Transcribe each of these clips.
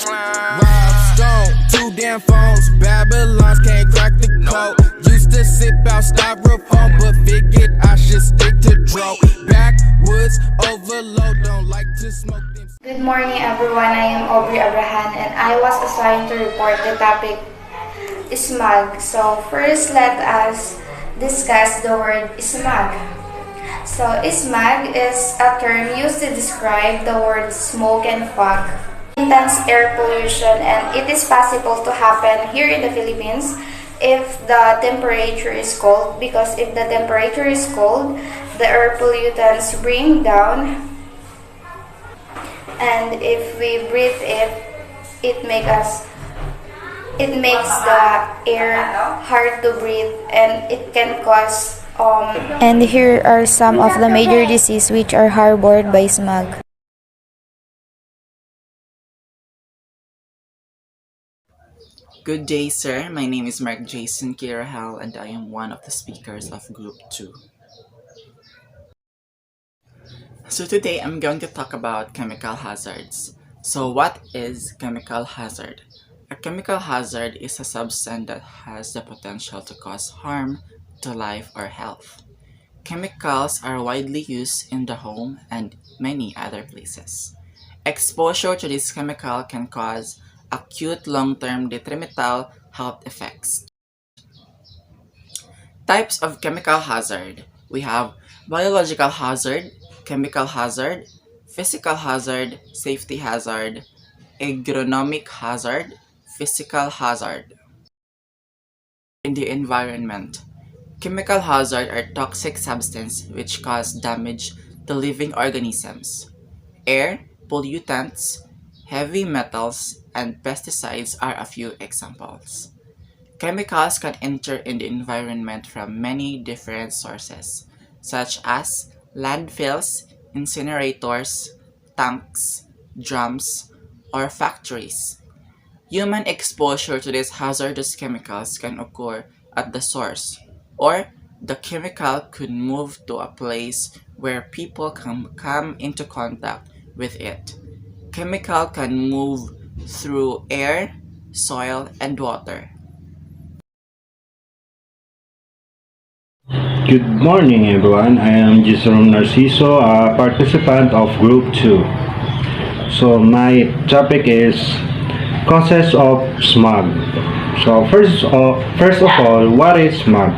Rob Stone, 2 damn phones, Babylons can't crack the code. Used to sip out styrofoam, but figured I should stick to dro. Backwoods overload, don't like to smoke them. Good morning everyone, I am Aubrey Abrahan and I was assigned to report the topic smog. So first let us discuss the word smog. So smog is a term used to describe the word smoke and fog. Intense air pollution, and it is possible to happen here in the Philippines if the temperature is cold, because if the temperature is cold, the air pollutants bring down, and if we breathe it, it makes the air hard to breathe, and it can cause And here are some of the major diseases which are harbored by smog. Good day, sir. My name is Mark Jason Kirahal, and I am one of the speakers of Group 2. So today I'm going to talk about chemical hazards. So what is chemical hazard? A chemical hazard is a substance that has the potential to cause harm to life or health. Chemicals are widely used in the home and many other places. Exposure to this chemical can cause acute long-term detrimental health effects. Types of chemical hazard. We have biological hazard, chemical hazard, physical hazard, safety hazard, agronomic hazard, physical hazard. In the environment, chemical hazard are toxic substances which cause damage to living organisms. Air, pollutants, heavy metals, and pesticides are a few examples. Chemicals can enter in the environment from many different sources, such as landfills, incinerators, tanks, drums, or factories. Human exposure to these hazardous chemicals can occur at the source, or the chemical could move to a place where people can come into contact with it. Chemical can move through air, soil, and water. Good morning everyone, I am Jerome Narciso, a participant of Group 2. So my topic is causes of smog. So first of all, what is smog?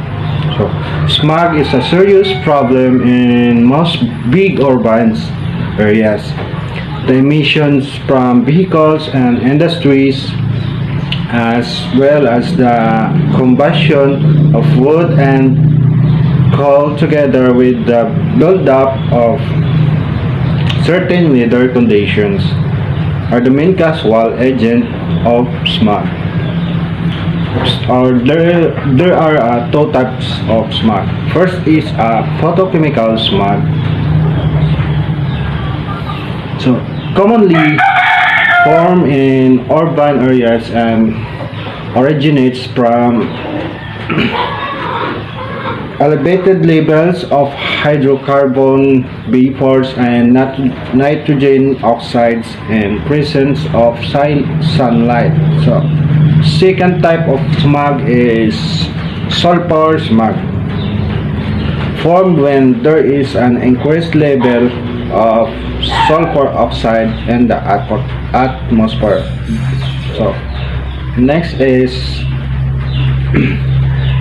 So smog is a serious problem in most big urban areas. The emissions from vehicles and industries, as well as the combustion of wood and coal together with the buildup of certain weather conditions, are the main causal agent of smog. There are two types of smog. First is photochemical smog. So commonly formed in urban areas and originates from elevated levels of hydrocarbon vapors and nitrogen oxides in presence of sunlight. So second type of smog is sulfur smog, formed when there is an increased level of sulfur oxide in the atmosphere. So next is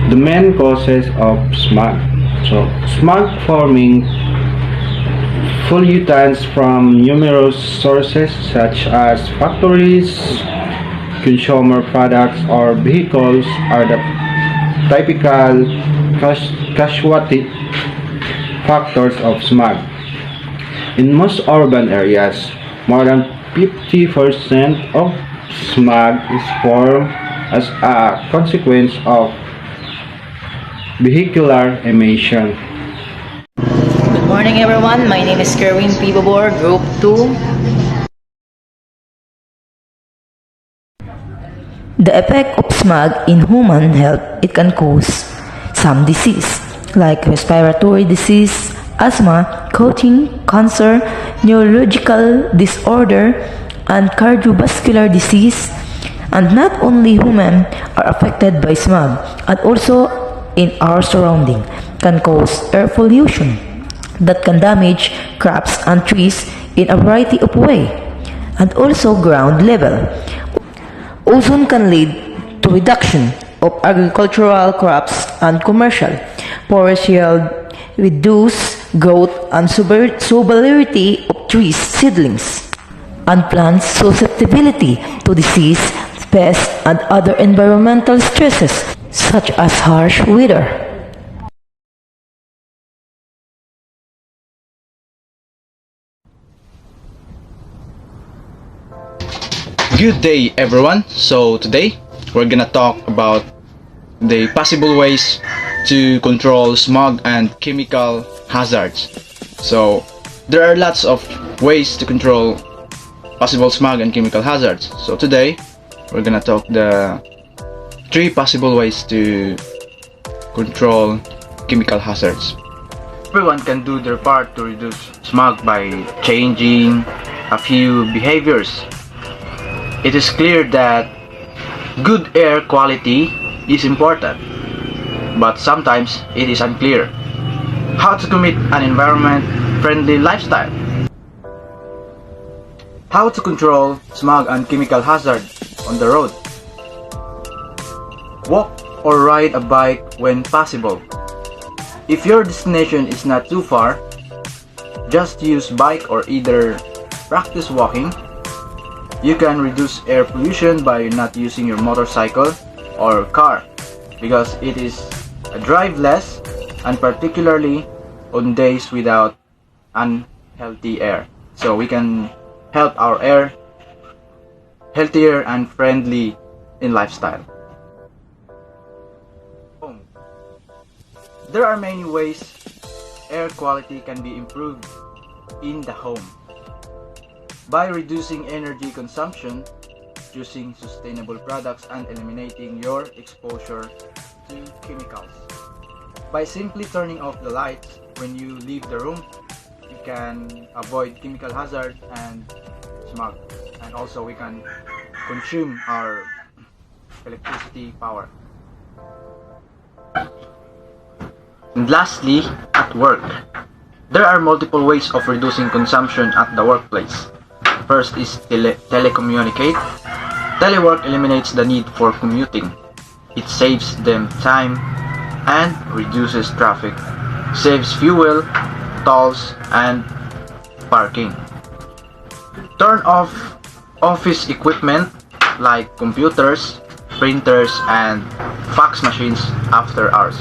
the main causes of smog. So smog forming pollutants from numerous sources such as factories, consumer products, or vehicles are the typical casualty factors of smog. In most urban areas, more than 50% of smog is formed as a consequence of vehicular emission. Good morning everyone, my name is Kerwin P. Babor, Group 2. The effect of smog in human health, it can cause some disease like respiratory disease, asthma, coughing, cancer, neurological disorder, and cardiovascular disease. And not only humans are affected by smog, and also in our surrounding can cause air pollution that can damage crops and trees in a variety of ways, and also ground level. Ozone can lead to reduction of agricultural crops and commercial forest yield, reduce growth and solubility of trees seedlings, and plants susceptibility to disease, pests, and other environmental stresses such as harsh weather. Good day everyone. So today we're gonna talk about the possible ways to control smog and chemical hazards. So there are lots of ways to control possible smog and chemical hazards. So today we're gonna talk the 3 possible ways to control chemical hazards. Everyone can do their part to reduce smog by changing a few behaviors. It is clear that good air quality is important, but sometimes it is unclear how to commit an environment-friendly lifestyle. How to control smog and chemical hazard on the road. Walk or ride a bike when possible. If your destination is not too far, just use bike or either practice walking. You can reduce air pollution by not using your motorcycle or car because it is a drive less, and particularly on days without unhealthy air. So we can help our air healthier and friendly in lifestyle. There are many ways air quality can be improved in the home. By reducing energy consumption, choosing sustainable products, and eliminating your exposure to chemicals. By simply turning off the lights when you leave the room, you can avoid chemical hazard and smog. And also we can consume our electricity power. And lastly, at work. There are multiple ways of reducing consumption at the workplace. First is telecommunicate. Telework eliminates the need for commuting. It saves them time and reduces traffic, saves fuel, tolls, and parking. Turn off office equipment like computers, printers, and fax machines after hours.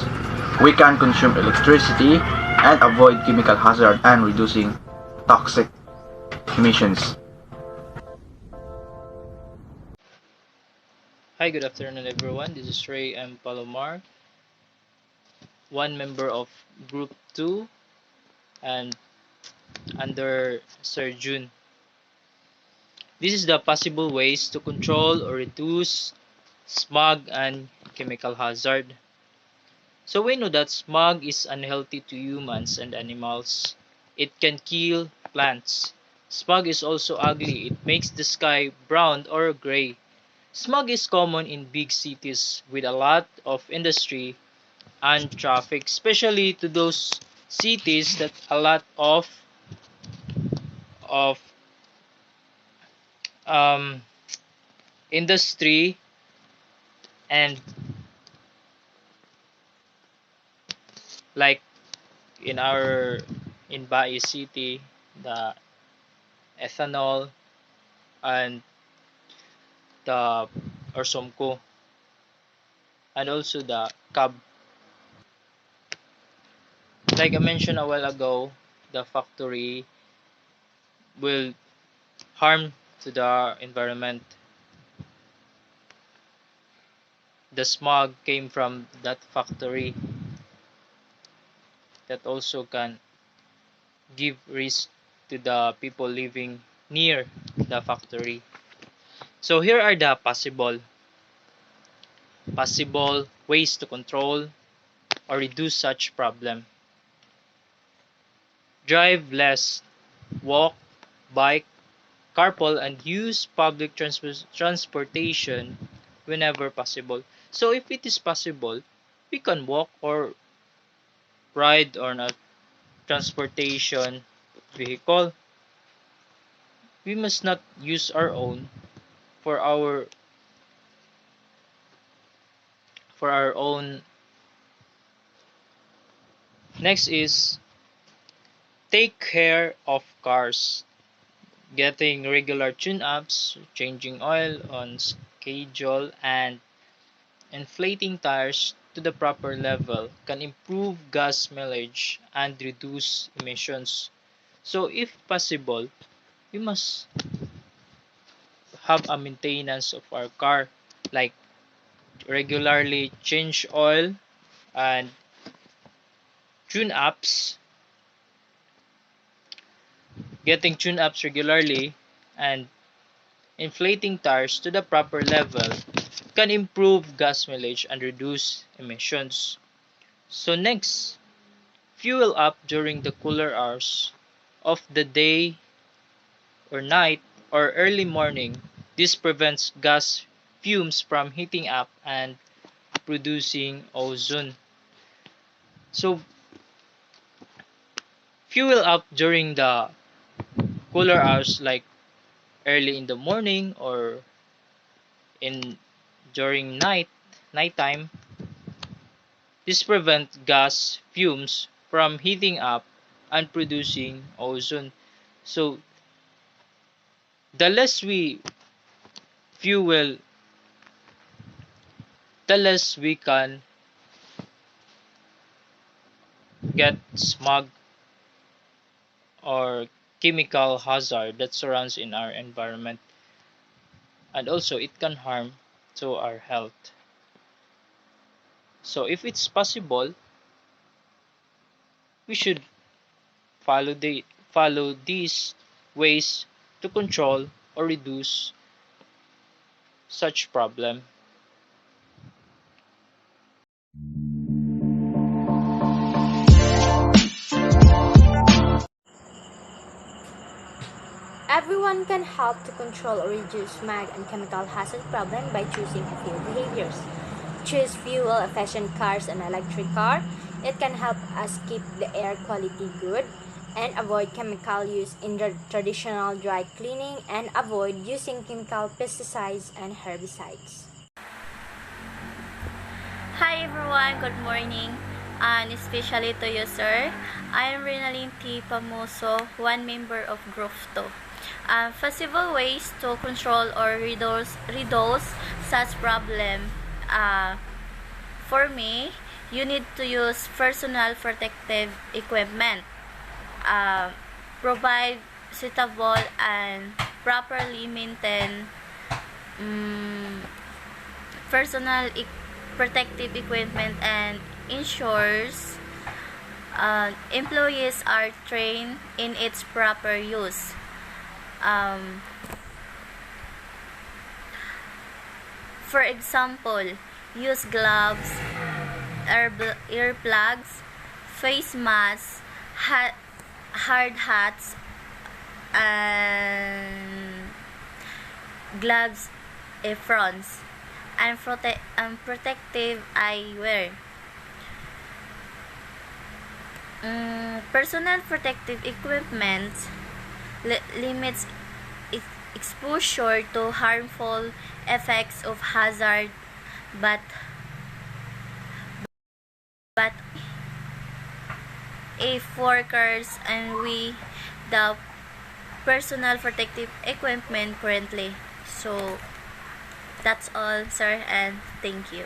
We can consume electricity and avoid chemical hazard and reducing toxic emissions. Hi, good afternoon everyone. This is Ray M. Palomar, one member of Group 2 and under Sir June. This is the possible ways to control or reduce smog and chemical hazard. So we know that smog is unhealthy to humans and animals. It can kill plants. Smog is also ugly. It makes the sky brown or gray. Smog is common in big cities with a lot of industry and traffic, especially to those cities that a lot of um, industry and like in Bai City, the ethanol and the Orsomco and also the cab. Like I mentioned a while ago, the factory will harm to the environment. The smog came from that factory that also can give risk to the people living near the factory. So here are the possible ways to control or reduce such problem. Drive less, walk, bike, carpool and use public transportation whenever possible. So if it is possible, we can walk or ride on a transportation vehicle. We must not use our own for our own. Next is take care of cars. Getting regular tune-ups, changing oil on schedule, and inflating tires to the proper level can improve gas mileage and reduce emissions. So if possible, we must have a maintenance of our car, like regularly change oil and tune-ups. Getting tune-ups regularly and inflating tires to the proper level can improve gas mileage and reduce emissions. So next, fuel up during the cooler hours of the day or night or early morning. This prevents gas fumes from heating up and producing ozone. So fuel up during the cooler hours, like early in the morning or in during nighttime. This prevents gas fumes from heating up and producing ozone. So the less we fuel, the less we can get smog or chemical hazard that surrounds in our environment, and also it can harm to our health. So if it's possible, we should follow these ways to control or reduce such problem. Everyone can help to control or reduce smog and chemical hazard problem by choosing a few behaviors. Choose fuel-efficient cars and electric car. It can help us keep the air quality good, and avoid chemical use in the traditional dry cleaning, and avoid using chemical pesticides and herbicides. Hi everyone, good morning, and especially to you, sir. I am Renaline T. Pamuso, one member of Group 2. Possible ways to control or reduce such problem. For me, you need to use personal protective equipment. Provide suitable and properly maintain personal protective equipment, and ensures employees are trained in its proper use. For example, use gloves, earplugs, face masks, hard hats, and gloves, aprons, and protective eyewear. Personal protective equipment limits exposure to harmful effects of hazard, but if workers and we the personal protective equipment currently. So that's all, sir, and thank you.